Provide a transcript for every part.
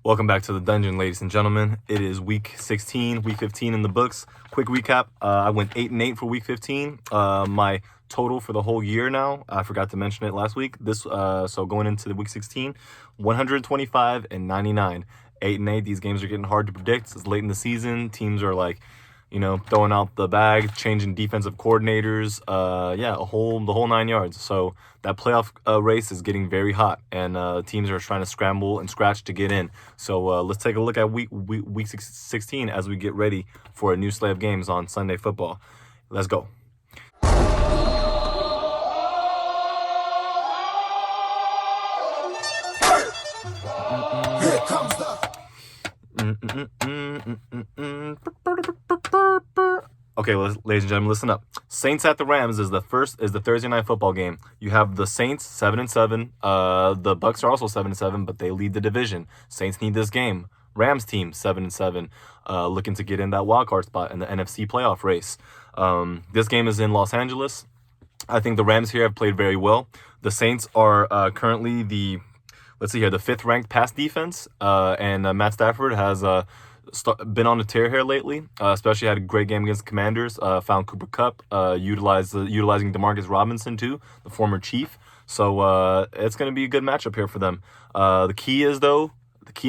Welcome back to the dungeon, ladies and gentlemen. It is week 16, week 15 in the books. Quick recap. I went 8-8 for week 15. My total for the whole year now, I forgot to mention it last week. So going into the week 16, 125 and 99. 8-8. These games are getting hard to predict. It's late in the season. Teams are throwing out the bag, changing defensive coordinators, the whole 9 yards. So that playoff race is getting very hot, and teams are trying to scramble and scratch to get in. So let's take a look at week 16 as we get ready for a new slate of games on Sunday football. Let's go. Here comes the Okay, ladies and gentlemen, listen up. Saints at the Rams is the Thursday night football game. You have the Saints 7-7. The Bucks are also 7-7, but they lead the division. Saints need this game. Rams team 7-7, looking to get in that wild card spot in the NFC playoff race. This game is in Los Angeles. I think the Rams here have played very well. The Saints are currently the fifth ranked pass defense, and Matt Stafford has been on a tear here lately, especially had a great game against the Commanders, found Cooper Kupp, utilizing Demarcus Robinson too, the former Chief. So it's going to be a good matchup here for them. The key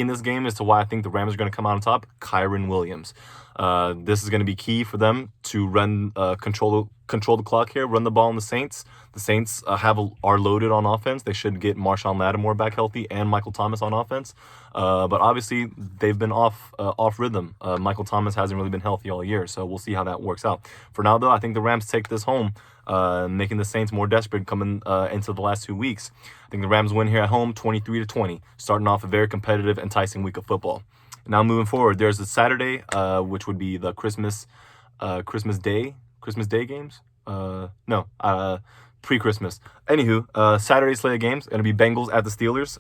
in this game is to why I think the Rams are going to come out on top, Kyren Williams. This is going to be key for them to run, control the clock here, run the ball on the Saints. The Saints are loaded on offense. They should get Marshawn Lattimore back healthy and Michael Thomas on offense. But obviously they've been off rhythm. Michael Thomas hasn't really been healthy all year, so we'll see how that works out. For now, though, I think the Rams take this home, making the Saints more desperate coming into the last 2 weeks. I think the Rams win here at home, 23-20, starting off a very competitive, enticing week of football. Now moving forward, there's the Saturday, which would be the Christmas Day games. Pre-Christmas. Anywho, Saturday slate of games going to be Bengals at the Steelers.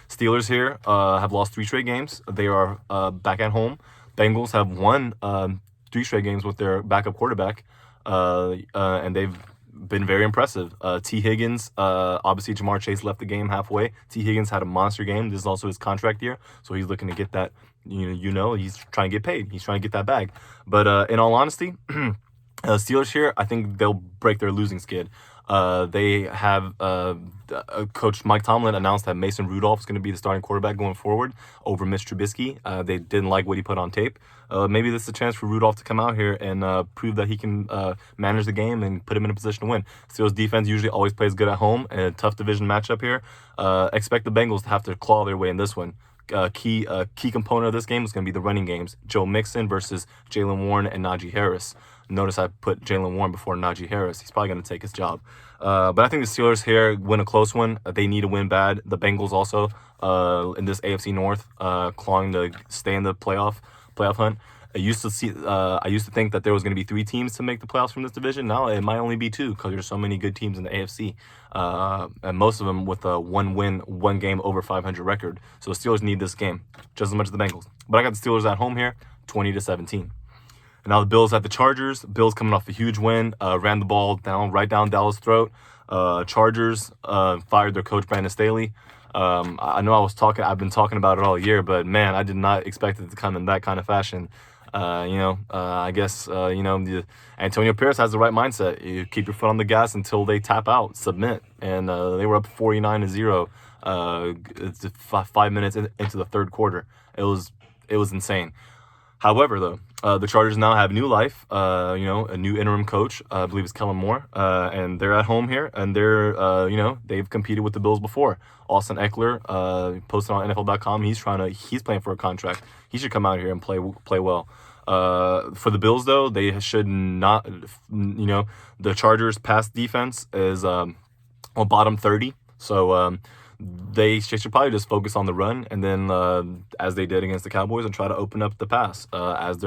Steelers here have lost 3 straight games. They are back at home. Bengals have won 3 straight games with their backup quarterback, and they've been very impressive. T. Higgins, obviously Jamar Chase left the game halfway. T. Higgins had a monster game. This is also his contract year, so he's looking to get that. He's trying to get paid. He's trying to get that bag. But in all honesty, Steelers here, I think they'll break their losing skid. They have Coach Mike Tomlin announced that Mason Rudolph is going to be the starting quarterback going forward over Mitch Trubisky. They didn't like what he put on tape. Maybe this is a chance for Rudolph to come out here and prove that he can manage the game and put him in a position to win. Steelers defense usually always plays good at home, and a tough division matchup here. Expect the Bengals to have to claw their way in this one. Key component of this game is going to be the running games. Joe Mixon versus Jaylen Warren and Najee Harris. Notice I put Jaylen Warren before Najee Harris. He's probably going to take his job. But I think the Steelers here win a close one. They need to win bad. The Bengals also in this AFC North, clawing to stay in the playoff hunt. I used to think that there was going to be 3 teams to make the playoffs from this division. Now it might only be 2 because there's so many good teams in the AFC, and most of them with a 1-win, 1 game over 500 record. So the Steelers need this game just as much as the Bengals. But I got the Steelers at home here, 20-17. And now the Bills at the Chargers. Bills coming off a huge win, ran the ball right down Dallas' throat. Chargers fired their coach Brandon Staley. I know I've been talking about it all year, but man, I did not expect it to come in that kind of fashion. I guess Antonio Pierce has the right mindset. You keep your foot on the gas until they tap out, submit, and they were up 49-0. It's 5 minutes into the third quarter. It was insane. However, though, the Chargers now have new life. A new interim coach. I believe it's Kellen Moore, and they're at home here, and they've competed with the Bills before. Austin Eckler posted on NFL.com. He's playing for a contract. He should come out here and play well. For the Bills, though, they should not. The Chargers' pass defense is bottom 30, so. They should probably just focus on the run, and then as they did against the Cowboys, and try to open up the pass. As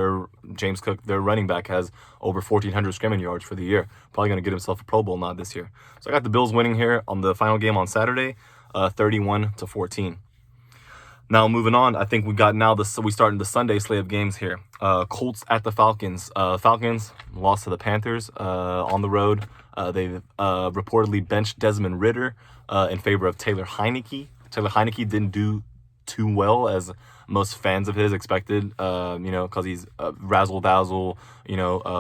James Cook, their running back, has over 1,400 scrimmage yards for the year. Probably going to get himself a Pro Bowl nod this year. So I got the Bills winning here on the final game on Saturday, 31-14. Now moving on, I think we starting the Sunday slate of games here. Colts at the Falcons. Falcons lost to the Panthers on the road. They reportedly benched Desmond Ridder in favor of Taylor Heineke. Taylor Heineke didn't do too well as most fans of his expected, because he's razzle-dazzle,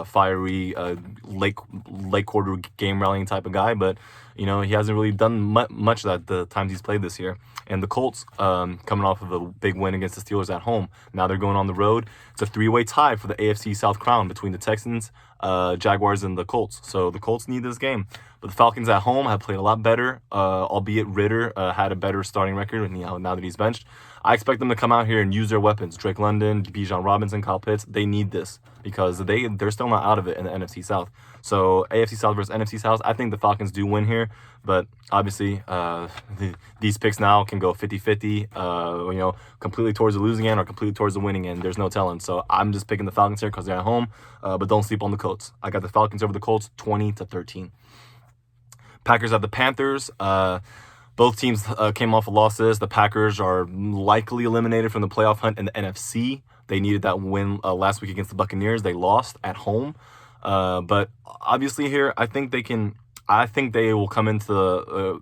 fiery, late quarter game rallying type of guy. But, he hasn't really done much of that the times he's played this year. And the Colts, coming off of a big win against the Steelers at home, now they're going on the road. It's a three-way tie for the AFC South crown between the Texans, Jaguars, and the Colts. So the Colts need this game. But the Falcons at home have played a lot better, albeit Ritter had a better starting record now that he's benched. I expect them to come out here and use their weapons. Drake London, Bijan Robinson, Kyle Pitts, they need this because they're still not out of it in the NFC South. So AFC South versus NFC South, I think the Falcons do win here. But obviously, these picks now can go 50-50, completely towards the losing end or completely towards the winning end. There's no telling. So I'm just picking the Falcons here because they're at home. But don't sleep on the Colts. I got the Falcons over the Colts 20-13. Packers at the Panthers. Both teams came off of losses. The Packers are likely eliminated from the playoff hunt in the NFC. They needed that win last week against the Buccaneers. They lost at home. But obviously here, I think they will come into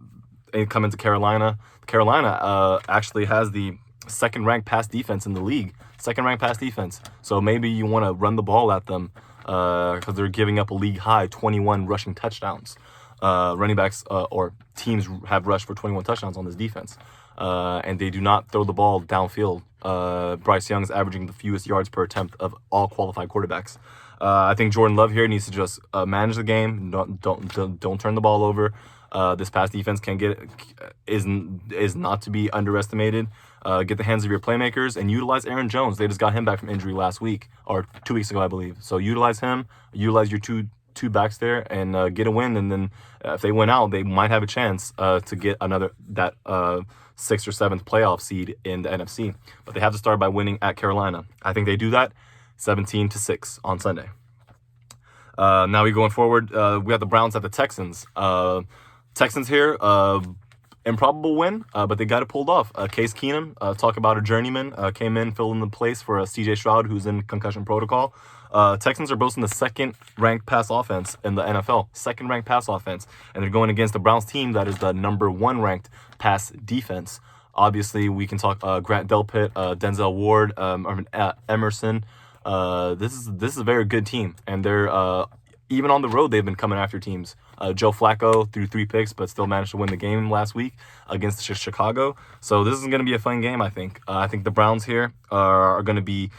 Carolina. Carolina actually has the second-ranked pass defense in the league. Second-ranked pass defense. So maybe you want to run the ball at them because they're giving up a league-high 21 rushing touchdowns. Running backs or teams have rushed for 21 touchdowns on this defense. And they do not throw the ball downfield. Bryce Young's averaging the fewest yards per attempt of all qualified quarterbacks. I think Jordan Love here needs to just manage the game. Don't turn the ball over. This pass defense is not to be underestimated. Get the hands of your playmakers and utilize Aaron Jones. They just got him back from injury last week or 2 weeks ago, I believe. So utilize him. Utilize your two backs there and get a win. And then if they win out, they might have a chance to get that 6th or 7th playoff seed in the NFC. But they have to start by winning at Carolina. I think they do that 17-6 on Sunday. Now we going forward. We have the Browns at the Texans. Texans here, improbable win, but they got it pulled off. Case Keenum, talk about a journeyman, came in, filled in the place for CJ Stroud, who's in concussion protocol. Texans are boasting the second-ranked pass offense in the NFL. Second-ranked pass offense. And they're going against the Browns team that is the number 1-ranked pass defense. Obviously, we can talk Grant Delpit, Denzel Ward, Emerson. This is a very good team. And they're even on the road, they've been coming after teams. Joe Flacco threw 3 picks, but still managed to win the game last week against Chicago. So this is going to be a fun game, I think. I think the Browns here are going to be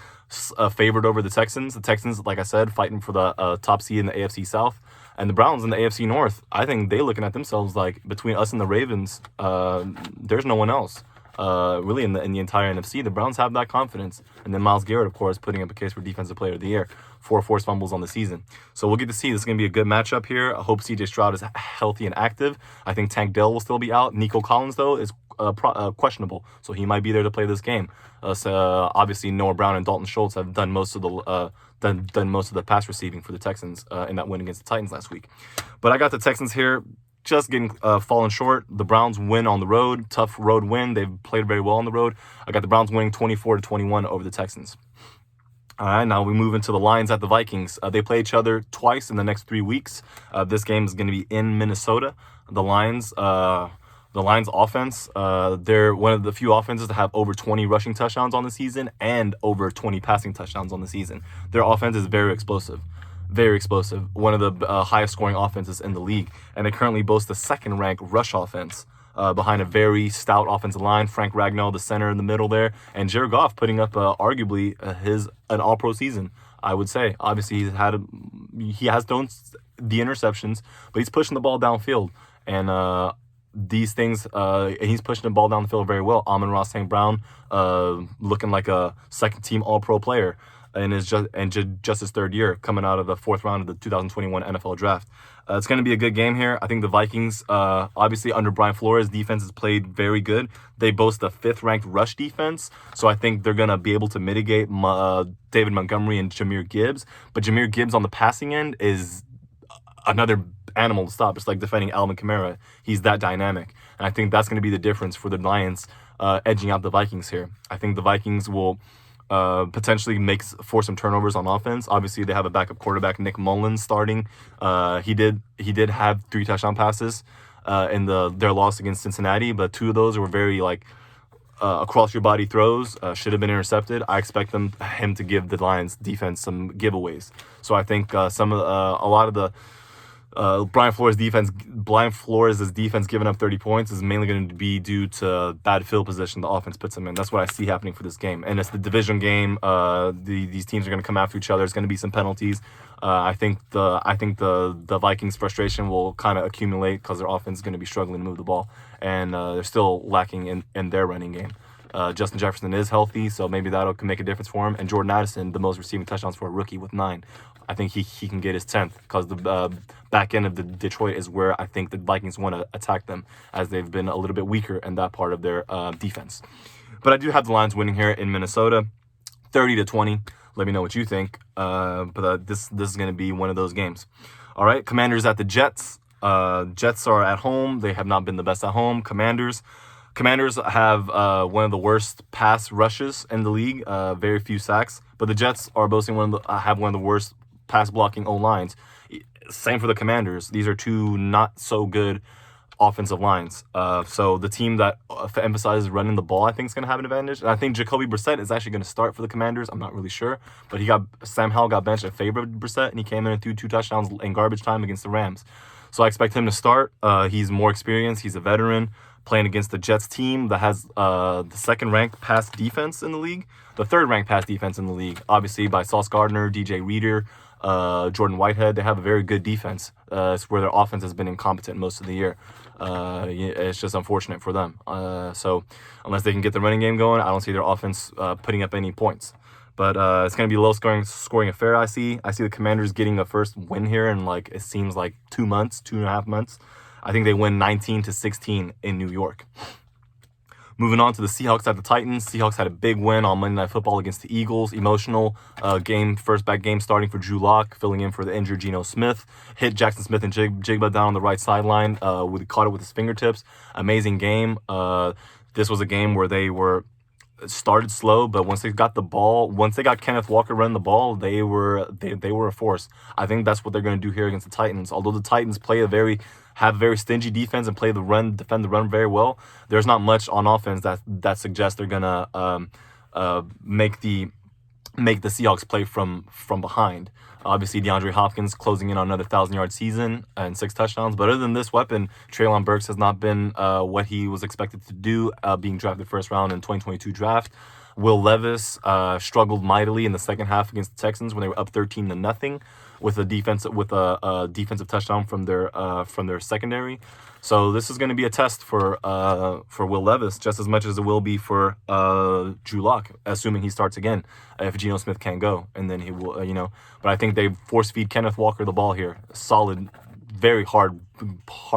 favored over the Texans. The Texans, like I said, fighting for the top seed in the AFC South. And the Browns in the AFC North, I think they're looking at themselves like between us and the Ravens, there's no one else. Really in the entire NFC, the Browns have that confidence. And then Myles Garrett, of course, putting up a case for Defensive Player of the Year. 4 forced fumbles on the season. So we'll get to see. This is going to be a good matchup here. I hope CJ Stroud is healthy and active. I think Tank Dell will still be out. Nico Collins, though, is questionable. So he might be there to play this game. So obviously, Noah Brown and Dalton Schultz have done most of the pass receiving for the Texans in that win against the Titans last week. But I got the Texans here just getting fallen short. The Browns win on the road. Tough road win. They've played very well on the road. I got the Browns winning 24-21 over the Texans. All right, now we move into the Lions at the Vikings. They play each other twice in the next 3 weeks. This game is going to be in Minnesota. The Lions offense, they're one of the few offenses to have over 20 rushing touchdowns on the season and over 20 passing touchdowns on the season. Their offense is very explosive. Very explosive. One of the highest scoring offenses in the league. And they currently boast the second-ranked rush offense behind a very stout offensive line. Frank Ragnow, the center in the middle there. And Jared Goff putting up arguably an all-pro season, I would say. Obviously, he has thrown the interceptions, but he's pushing the ball downfield. And these things, he's pushing the ball down the field very well. Amon-Ra St. Brown looking like a second-team all-pro player. And just his 3rd year coming out of the 4th round of the 2021 NFL Draft. It's going to be a good game here. I think the Vikings, obviously under Brian Flores, defense has played very good. They boast the 5th-ranked rush defense, so I think they're going to be able to mitigate David Montgomery and Jahmyr Gibbs. But Jahmyr Gibbs on the passing end is another animal to stop. It's like defending Alvin Kamara. He's that dynamic. And I think that's going to be the difference for the Lions edging out the Vikings here. I think the Vikings will potentially force some turnovers on offense. Obviously, they have a backup quarterback, Nick Mullins, starting. He did have 3 touchdown passes in their loss against Cincinnati, but 2 of those were very across your body throws should have been intercepted. I expect him to give the Lions defense some giveaways. So I think a lot of the Brian Flores' defense giving up 30 points is mainly going to be due to bad field position the offense puts them in. That's what I see happening for this game. And it's the division game. These teams are going to come after each other. There's going to be some penalties. I think the Vikings' frustration will kind of accumulate because their offense is going to be struggling to move the ball, and they're still lacking in their running game. Justin Jefferson is healthy, so maybe that'll can make a difference for him. And Jordan Addison, the most receiving touchdowns for a rookie with 9. I think he can get his 10th because the back end of the Detroit is where I think the Vikings want to attack them, as they've been a little bit weaker in that part of their defense. But I do have the Lions winning here in Minnesota, 30-20. Let me know what you think. But this is going to be one of those games. All right, Commanders at the Jets. Jets are at home. They have not been the best at home. Commanders have one of the worst pass rushes in the league, very few sacks. But the Jets are boasting have one of the worst pass blocking O-lines. Same for the Commanders. These are two not so good offensive lines. So the team that emphasizes running the ball, I think, is going to have an advantage. And I think Jacoby Brissett is actually going to start for the Commanders. I'm not really sure. But Sam Howell got benched in favor of Brissett, and he came in and threw 2 touchdowns in garbage time against the Rams. So I expect him to start. He's more experienced. He's a veteran playing against the Jets team that has the second-ranked pass defense in the league, the third-ranked pass defense in the league, obviously by Sauce Gardner, DJ Reader, Jordan Whitehead. They have a very good defense. It's where their offense has been incompetent most of the year. It's just unfortunate for them. So unless they can get the running game going, I don't see their offense putting up any points. But it's going to be a low-scoring affair, I see. I see the Commanders getting a first win here in, it seems like 2.5 months. I think they win 19-16 in New York. Moving on to the Seahawks at the Titans. Seahawks had a big win on Monday Night Football against the Eagles. Emotional game, first back game starting for Drew Lock, filling in for the injured Geno Smith. Hit Jackson Smith and Jigba down on the right sideline. Caught it with his fingertips. Amazing game. This was a game where they started slow, but once they got Kenneth Walker running the ball, they were a force. I think that's what they're going to do here against the Titans. Although the Titans have a very stingy defense and defend the run very well, there's not much on offense that suggests they're gonna make the Seahawks play from behind. Obviously, DeAndre Hopkins closing in on another 1,000-yard season and 6 touchdowns. But other than this weapon, Treylon Burks has not been what he was expected to do, being drafted first round in 2022 draft. Will Levis struggled mightily in the second half against the Texans when they were up 13-0 with a defensive touchdown from their secondary. So this is going to be a test for Will Levis just as much as it will be for Drew Lock, assuming he starts again if Geno Smith can't go, and then he will, But I think they force feed Kenneth Walker the ball here. Solid, very hard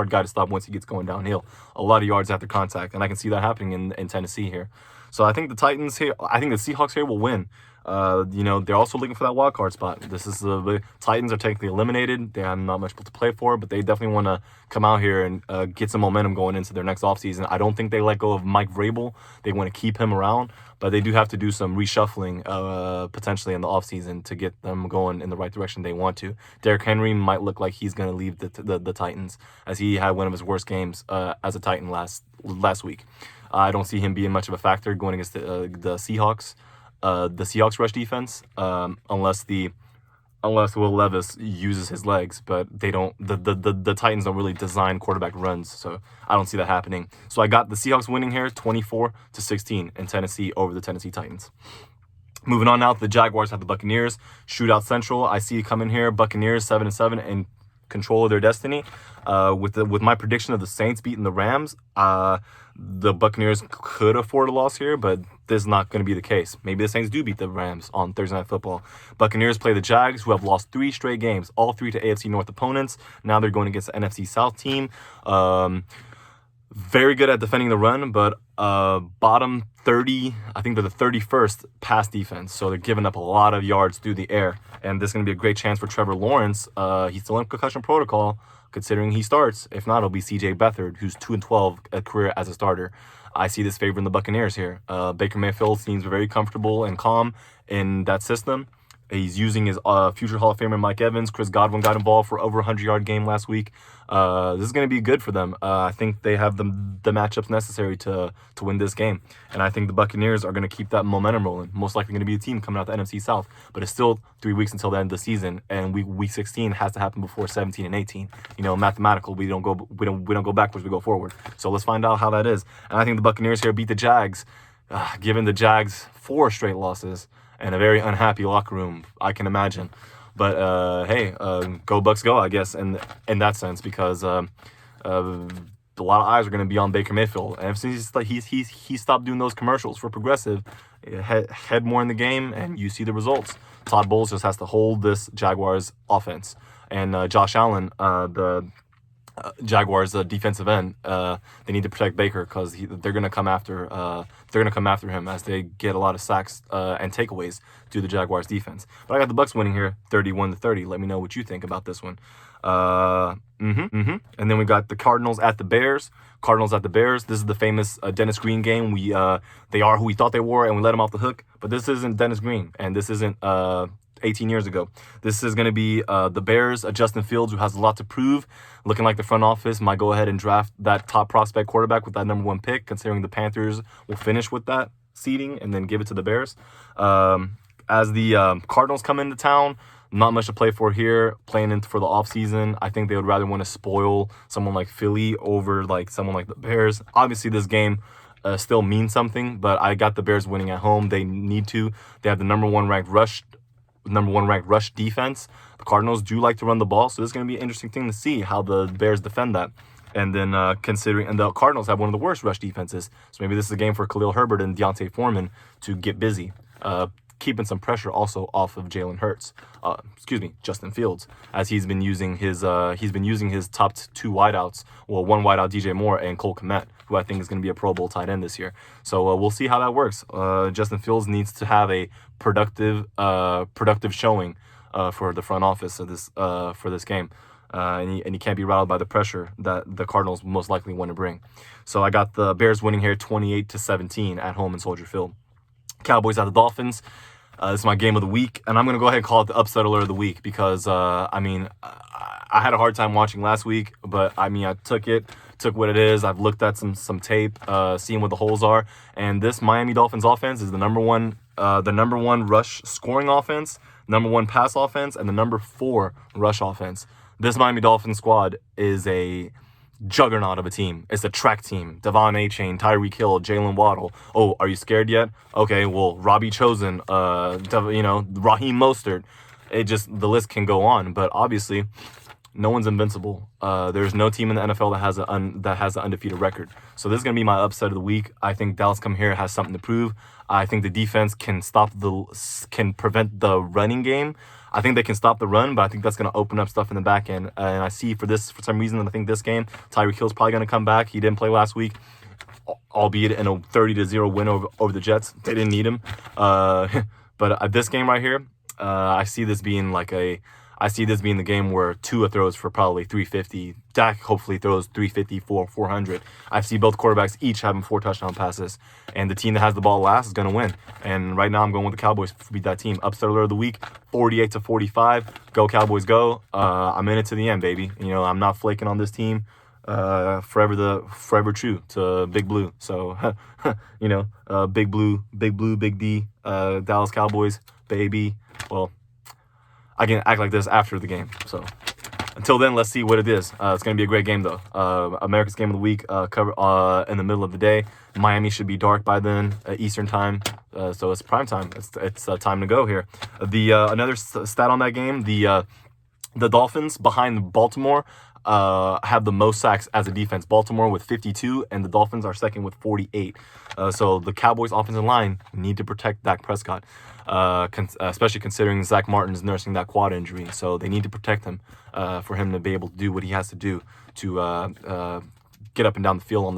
guy to stop once he gets going downhill. A lot of yards after contact, and I can see that happening in Tennessee here. So I think the Seahawks here will win. They're also looking for that wild card spot. The Titans are technically eliminated. They have not much to play for, but they definitely want to come out here and get some momentum going into their next offseason. I don't think they let go of Mike Vrabel. They want to keep him around, but they do have to do some reshuffling potentially in the offseason to get them going in the right direction they want to. Derrick Henry might look like he's going to leave the Titans, as he had one of his worst games as a Titan last week. I don't see him being much of a factor going against the Seahawks. The Seahawks rush defense, unless Will Levis uses his legs, but they don't. The Titans don't really design quarterback runs, so I don't see that happening. So I got the Seahawks winning here, 24-16 in Tennessee over the Tennessee Titans. Moving on now to the Jaguars at the Buccaneers. Shootout Central. I see it coming here. Buccaneers 7-7 and control of their destiny. With my prediction of the Saints beating the Rams, the Buccaneers could afford a loss here, but this is not going to be the case. Maybe the Saints do beat the Rams on Thursday Night Football. Buccaneers play the Jags, who have lost 3 straight games, all 3 to AFC North opponents. Now they're going against the NFC South team. Very good at defending the run, but bottom 30, I think they're the 31st pass defense. So they're giving up a lot of yards through the air. And this is going to be a great chance for Trevor Lawrence. He's still in concussion protocol, considering he starts. If not, it'll be C.J. Beathard, who's 2-12 a career as a starter. I see this favoring the Buccaneers here. Baker Mayfield seems very comfortable and calm in that system. He's using his future Hall of Famer Mike Evans. Chris Godwin got involved for over 100-yard game last week. This is going to be good for them. I think they have the matchups necessary to win this game. And I think the Buccaneers are going to keep that momentum rolling. Most likely going to be a team coming out the NFC South. But it's still 3 weeks until the end of the season, and week 16 has to happen before 17 and 18. Mathematical, we don't go backwards, we go forward. So let's find out how that is. And I think the Buccaneers here beat the Jags, giving the Jags 4 straight losses and a very unhappy locker room, I can imagine. But hey, go Bucks go, I guess, in that sense, because a lot of eyes are going to be on Baker Mayfield. And since he stopped doing those commercials for Progressive, head more in the game, and you see the results. Todd Bowles just has to hold this Jaguars offense, and Josh Allen, the Jaguars defensive end, they need to protect Baker, because they're gonna come after him as they get a lot of sacks and takeaways to the Jaguars defense. But I got the Bucks winning here, 31-30. Let me know what you think about this one. And then we got the Cardinals at the Bears. This is the famous Dennis Green game. They are who we thought they were, and we let them off the hook. But this isn't Dennis Green, and this isn't 18 years ago. This is going to be the Bears, Justin Fields, who has a lot to prove, looking like the front office might go ahead and draft that top prospect quarterback with that number 1 pick, considering the Panthers will finish with that seeding and then give it to the Bears. As the Cardinals come into town, not much to play for here, playing in for the offseason. I think they would rather want to spoil someone like Philly over like someone like the Bears. Obviously, this game still means something, but I got the Bears winning at home. They need to. They have the number one ranked rush defense. The Cardinals do like to run the ball, so it's going to be an interesting thing to see how the Bears defend that. And then and the Cardinals have one of the worst rush defenses, so maybe this is a game for Khalil Herbert and Deontay Foreman to get busy, keeping some pressure also off of Justin Fields, as he's been using his top 2 wideouts, well, one wideout, DJ Moore, and Cole Kmet, who I think is going to be a Pro Bowl tight end this year. So we'll see how that works. Justin Fields needs to have a productive showing for the front office of this for this game, and he can't be rattled by the pressure that the Cardinals most likely want to bring. So I got the Bears winning here 28-17 at home in Soldier Field. Cowboys at the Dolphins. This is my game of the week, and I'm going to go ahead and call it the upset alert of the week, because, I had a hard time watching last week, but, I took what it is. I've looked at some tape, seeing what the holes are, and this Miami Dolphins offense is the number one rush scoring offense, number 1 pass offense, and the number 4 rush offense. This Miami Dolphins squad is a juggernaut of a team. It's a track team. Devon Achane, Tyreek Hill, Jalen Waddle. Oh, are you scared yet? Okay, well, Robbie Chosen, Raheem Mostert. The list can go on, but obviously no one's invincible. There's no team in the NFL that has an undefeated record. So this is going to be my upset of the week. I think Dallas come here has something to prove. I think the defense can prevent the running game. I think they can stop the run, but I think that's going to open up stuff in the back end. And I see for some reason, I think this game, Tyreek Hill's probably going to come back. He didn't play last week, albeit in a 30-0 win over the Jets. They didn't need him. But this game right here, I see this being the game where Tua throws for probably 350. Dak hopefully throws 350 for 400. I see both quarterbacks each having 4 touchdown passes, and the team that has the ball last is going to win. And right now I'm going with the Cowboys to beat that team. Upset alert of the week, 48-45. Go Cowboys, go. I'm in it to the end, baby. I'm not flaking on this team. Forever true to Big Blue. So, Big Blue, Big D, Dallas Cowboys, baby. Well, I can act like this after the game. So until then, let's see what it is. It's going to be a great game, though. America's Game of the Week cover in the middle of the day. Miami should be dark by then, Eastern time. So it's prime time. It's time to go here. Another stat on that game, the Dolphins behind Baltimore have the most sacks as a defense. Baltimore with 52, and the Dolphins are second with 48. So the Cowboys' offensive line need to protect Dak Prescott, especially considering Zach Martin's nursing that quad injury. So they need to protect him for him to be able to do what he has to do to get up and down the field on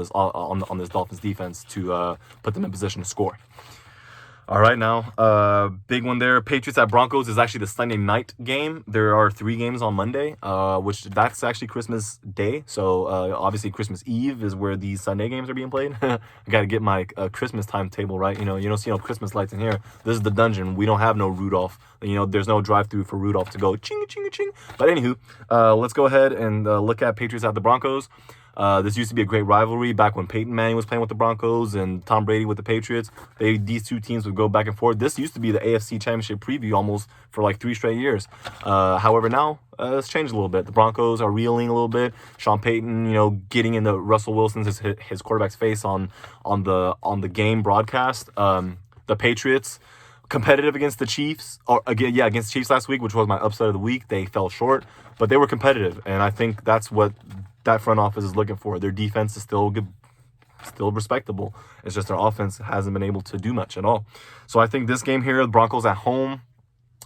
this Dolphins defense to put them in position to score. All right, now, big one there. Patriots at Broncos is actually the Sunday night game. There are 3 games on Monday, which that's actually Christmas Day. So obviously Christmas Eve is where these Sunday games are being played. I got to get my Christmas timetable right. You don't see no Christmas lights in here. This is the dungeon. We don't have no Rudolph. There's no drive-through for Rudolph to go ching ching ching. But anywho, let's go ahead and look at Patriots at the Broncos. This used to be a great rivalry back when Peyton Manning was playing with the Broncos and Tom Brady with the Patriots. These 2 teams would go back and forth. This used to be the AFC Championship preview almost for like 3 straight years. However, now it's changed a little bit. The Broncos are reeling a little bit. Sean Payton, getting into Russell Wilson's his quarterback's face on the game broadcast. The Patriots competitive against the Chiefs, or against the Chiefs last week, which was my upset of the week. They fell short, but they were competitive, and I think that's what that front office is looking for. Their defense is still good, still respectable. It's just their offense hasn't been able to do much at all. So I think this game here, the Broncos at home,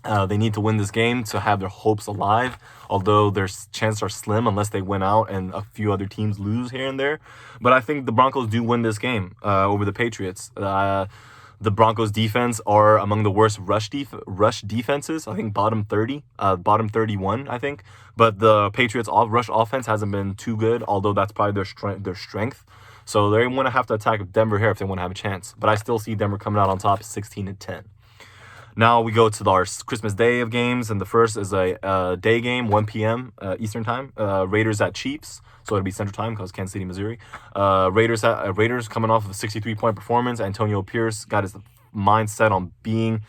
they need to win this game to have their hopes alive, although their chances are slim unless they win out and a few other teams lose here and there. But I think the Broncos do win this game over the Patriots. The Broncos defense are among the worst rush defenses. I think bottom 30, bottom 31, I think. But the Patriots rush offense hasn't been too good, although that's probably their strength. So they want to have to attack Denver here if they want to have a chance. But I still see Denver coming out on top 16-10. Now we go to our Christmas Day of games, and the first is a day game, 1 p.m. Eastern time. Raiders at Chiefs, so it'll be Central Time because Kansas City, Missouri. Raiders coming off of a 63-point performance. Antonio Pierce got his mindset on being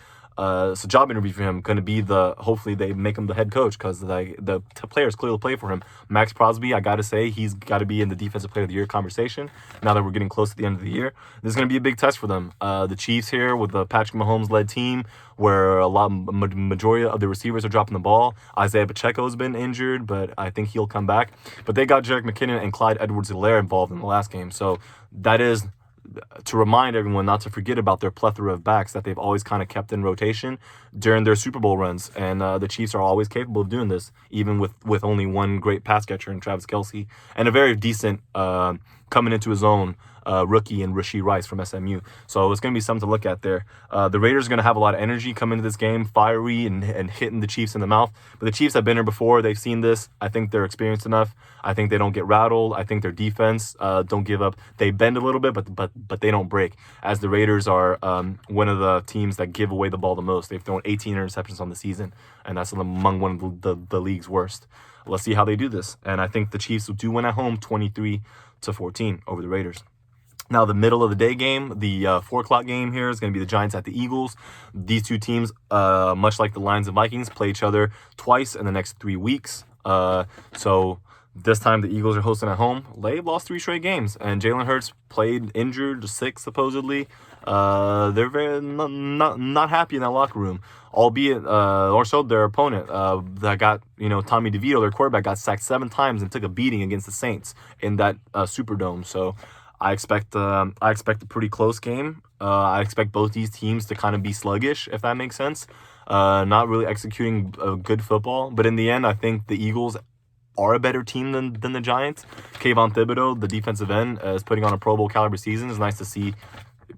it's a job interview for him. Going to be hopefully they make him the head coach because the players clearly play for him. Max Crosby, I got to say, he's got to be in the Defensive Player of the Year conversation now that we're getting close to the end of the year. This is going to be a big test for them. The Chiefs here with the Patrick Mahomes-led team where majority of the receivers are dropping the ball. Isaiah Pacheco has been injured, but I think he'll come back. But they got Jerick McKinnon and Clyde Edwards-Helaire involved in the last game. So that is to remind everyone not to forget about their plethora of backs that they've always kind of kept in rotation during their Super Bowl runs. And the Chiefs are always capable of doing this, even with only one great pass catcher in Travis Kelce and a very decent coming into his own rookie in Rashee Rice from SMU. So it's going to be something to look at there. The Raiders are going to have a lot of energy coming into this game, fiery and hitting the Chiefs in the mouth. But the Chiefs have been here before. They've seen this. I think they're experienced enough. I think they don't get rattled. I think their defense don't give up. They bend a little bit, but they don't break. As the Raiders are one of the teams that give away the ball the most. They've thrown 18 interceptions on the season, and that's among one of the league's worst. Let's see how they do this. And I think the Chiefs do win at home 23-14 over the Raiders. Now, the middle of the day game, the 4 o'clock game here is going to be the Giants at the Eagles. These two teams, much like the Lions and Vikings, play each other twice in the next 3 weeks. So this time the Eagles are hosting at home. They've lost 3 straight games, and Jalen Hurts played injured, sick supposedly. They're very not happy in that locker room, albeit or so their opponent that got Tommy DeVito, their quarterback, got sacked 7 times and took a beating against the Saints in that Superdome. So I expect a pretty close game. I expect both these teams to kind of be sluggish, if that makes sense. Not really executing good football, but in the end, I think the Eagles are a better team than the Giants. Kayvon Thibodeau, the defensive end, is putting on a Pro Bowl caliber season. It's nice to see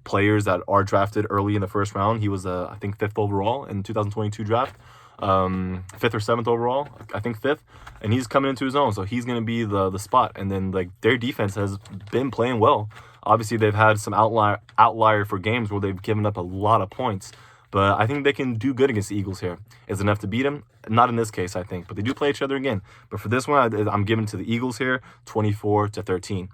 players that are drafted early in the first round. He was, I think, 5th overall in the 2022 draft. 5th or 7th overall, I think 5th, and he's coming into his own, so he's going to be the spot. And then their defense has been playing well. Obviously they've had some outlier for games where they've given up a lot of points, but I think they can do good against the Eagles here. Is it enough to beat them? Not in this case, I think, but they do play each other again. But for this one, I'm giving to the Eagles here 24-13.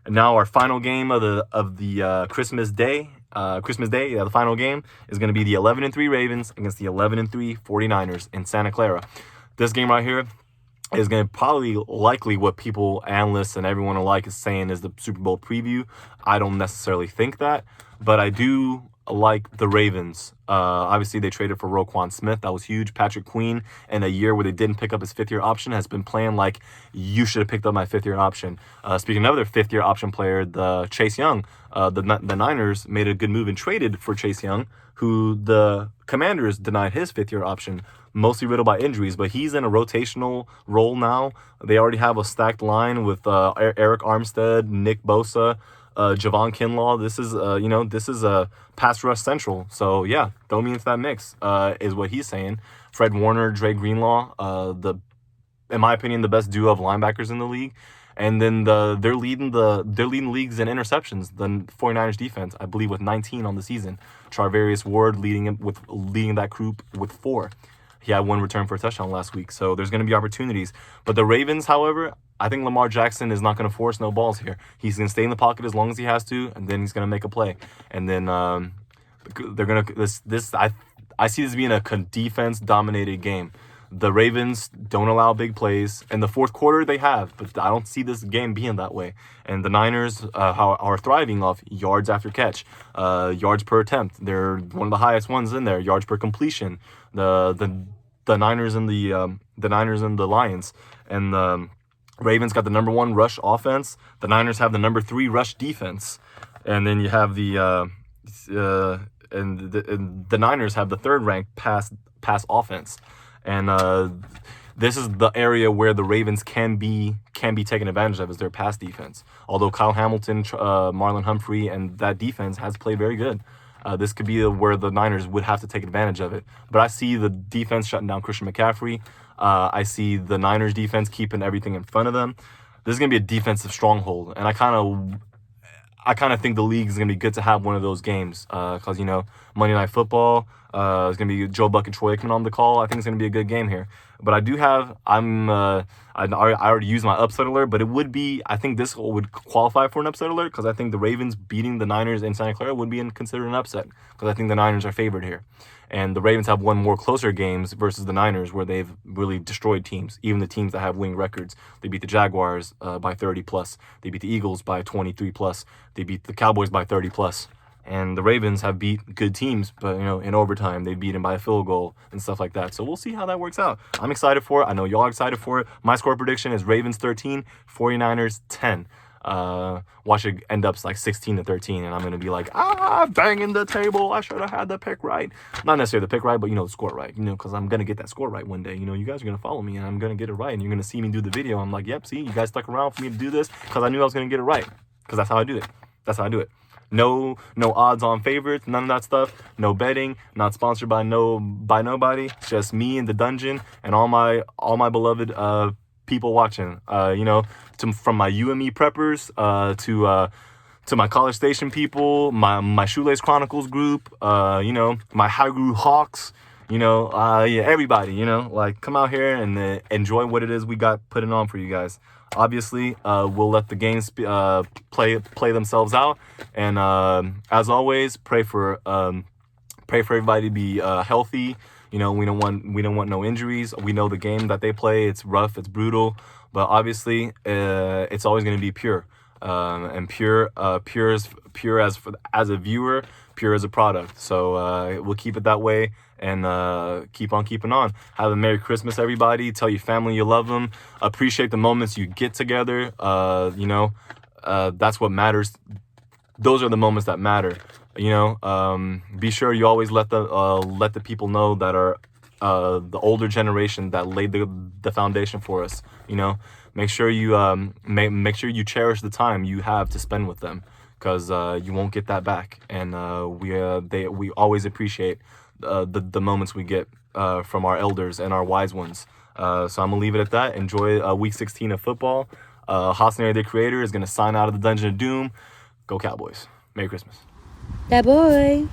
And now our final game of the Christmas Day, the final game is going to be the 11-3 Ravens against the 11-3 49ers in Santa Clara. This game right here is going to likely what people, analysts, and everyone alike is saying is the Super Bowl preview. I don't necessarily think that, but I do like the Ravens. Obviously, they traded for Roquan Smith. That was huge. Patrick Queen, in a year where they didn't pick up his 5th-year option, has been playing like, you should have picked up my 5th-year option. Speaking of their 5th-year option player, the Chase Young, the Niners made a good move and traded for Chase Young, who the Commanders denied his 5th-year option, mostly riddled by injuries, but he's in a rotational role now. They already have a stacked line with Eric Armstead, Nick Bosa, Javon Kinlaw. This is this is a pass rush central. So yeah, throw me into that mix. Is what he's saying. Fred Warner, Dre Greenlaw, in my opinion, the best duo of linebackers in the league. And then they're leading leagues in interceptions. The 49ers defense, I believe, with 19 on the season. Charvarius Ward leading that group with 4. He had 1 return for a touchdown last week. So there's going to be opportunities. But the Ravens, however, I think Lamar Jackson is not going to force no balls here. He's going to stay in the pocket as long as he has to, and then he's going to make a play. And then they're going to I see this being a defense dominated game. The Ravens don't allow big plays. In the fourth quarter, they have, but I don't see this game being that way. And the Niners are thriving off yards after catch, yards per attempt. They're one of the highest ones in there. Yards per completion. The Niners and the Lions, and the Ravens got the number 1 rush offense. The Niners have the number 3 rush defense, and then you have the Niners have the 3rd ranked pass offense. And this is the area where the Ravens can be taken advantage of, is their pass defense. Although Kyle Hamilton, Marlon Humphrey, and that defense has played very good. This could be where the Niners would have to take advantage of it. But I see the defense shutting down Christian McCaffrey. I see the Niners defense keeping everything in front of them. This is going to be a defensive stronghold. And I kind of think the league is going to be good to have one of those games. Because, Monday Night Football, it's going to be Joe Buck and Troy Aikman on the call. I think it's going to be a good game here. But I already used my upset alert, but I think this would qualify for an upset alert, because I think the Ravens beating the Niners in Santa Clara would be considered an upset, because I think the Niners are favored here. And the Ravens have won more closer games versus the Niners, where they've really destroyed teams, even the teams that have winning records. They beat the Jaguars by 30+. They beat the Eagles by 23+. They beat the Cowboys by 30+. And the Ravens have beat good teams, but, in overtime, they beat them by a field goal and stuff like that. So we'll see how that works out. I'm excited for it. I know y'all are excited for it. My score prediction is Ravens 13, 49ers 10. Watch it end up like 16-13, and I'm going to be like, banging the table. I should have had the pick right. Not necessarily the pick right, but, the score right, because I'm going to get that score right one day. You guys are going to follow me, and I'm going to get it right, and you're going to see me do the video. I'm like, yep, see, you guys stuck around for me to do this, because I knew I was going to get it right, because that's how I do it. That's how I do it. No odds on favorites, none of that stuff. No betting, not sponsored by nobody. Just me in the dungeon and all my beloved people watching. From my UME preppers to my College Station people, my Shoelace Chronicles group, my High Group Hawks, everybody, come out here and enjoy what it is we got putting on for you guys. Obviously, we'll let the games play themselves out, and as always, pray for everybody to be healthy. We don't want no injuries. We know the game that they play, it's rough, it's brutal, but obviously, it's always going to be pure, and pure as a viewer, pure as a product. So we'll keep it that way. And keep on keeping on. Have a Merry Christmas, everybody. Tell your family you love them. Appreciate the moments you get together. That's what matters. Those are the moments that matter. Be sure you always let the people know that are the older generation that laid the foundation for us. Make sure you make sure you cherish the time you have to spend with them, because you won't get that back. And we always appreciate the moments we get from our elders and our wise ones. So I'm gonna leave it at that. Enjoy week 16 of football. Hosnary, the creator, is gonna sign out of the Dungeon of Doom. Go Cowboys. Merry Christmas. That boy.